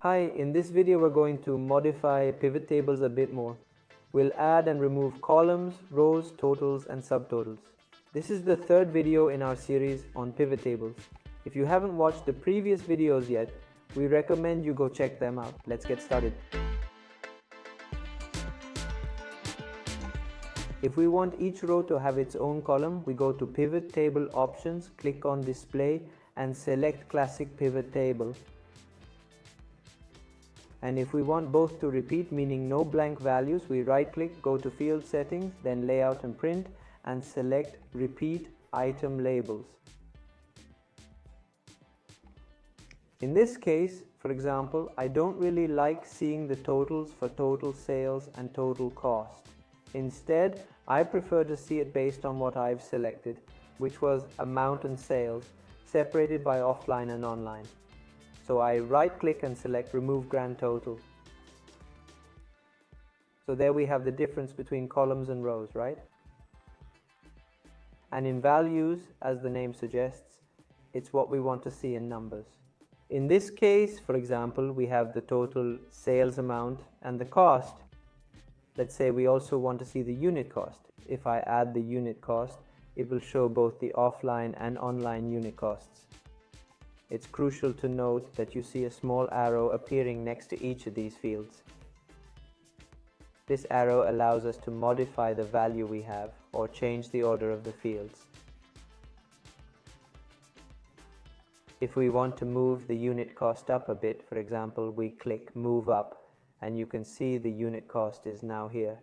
Hi, in this video we're going to modify pivot tables a bit more. We'll add and remove columns, rows, totals and subtotals. This is the third video in our series on pivot tables. If you haven't watched the previous videos yet, we recommend you go check them out. Let's get started. If we want each row to have its own column, we go to Pivot Table Options, click on Display and select Classic Pivot Table. And if we want both to repeat, meaning no blank values, we right click, go to Field Settings, then Layout and Print and select Repeat Item Labels. In this case, for example, I don't really like seeing the totals for total sales and total cost. Instead, I prefer to see it based on what I've selected, which was amount and sales, separated by offline and online. So I right click and select Remove Grand Total. So there we have the difference between columns and rows, right? And in values, as the name suggests, it's what we want to see in numbers. In this case, for example, we have the total sales amount and the cost. Let's say we also want to see the unit cost. If I add the unit cost, it will show both the offline and online unit costs. It's crucial to note that you see a small arrow appearing next to each of these fields. This arrow allows us to modify the value we have or change the order of the fields. If we want to move the unit cost up a bit, for example, we click Move Up, and you can see the unit cost is now here.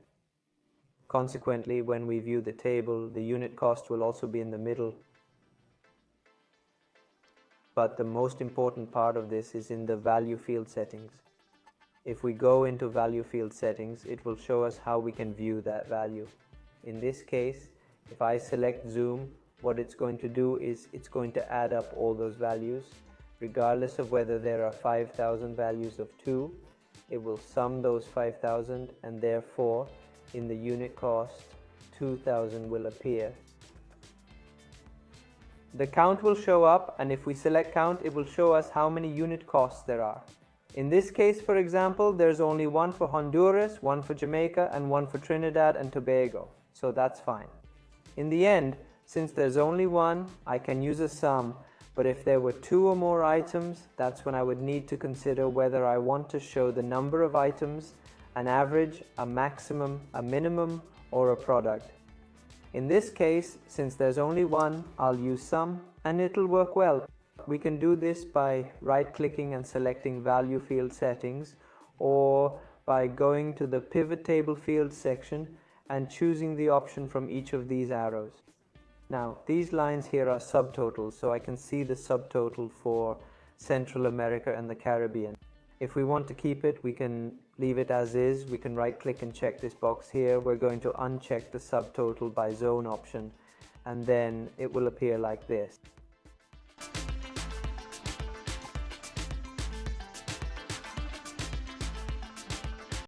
Consequently, when we view the table, the unit cost will also be in the middle. But the most important part of this is in the value field settings. If we go into value field settings, it will show us how we can view that value. In this case, if I select zoom, what it's going to do is it's going to add up all those values. Regardless of whether there are 5,000 values of 2, it will sum those 5,000 and therefore in the unit cost 2,000 will appear. The count will show up, and if we select count, it will show us how many unit costs there are. In this case, for example, there's only one for Honduras, one for Jamaica, and one for Trinidad and Tobago, so that's fine. In the end, since there's only one, I can use a sum, but if there were 2 or more items, that's when I would need to consider whether I want to show the number of items, an average, a maximum, a minimum, or a product. In this case, since there's only one, I'll use sum and it'll work well. We can do this by right-clicking and selecting Value Field Settings, or by going to the Pivot Table Fields section and choosing the option from each of these arrows. Now, these lines here are subtotals, so I can see the subtotal for Central America and the Caribbean. If we want to keep it, we can leave it as is. We can right-click and check this box here. We're going to uncheck the subtotal by zone option, and then it will appear like this.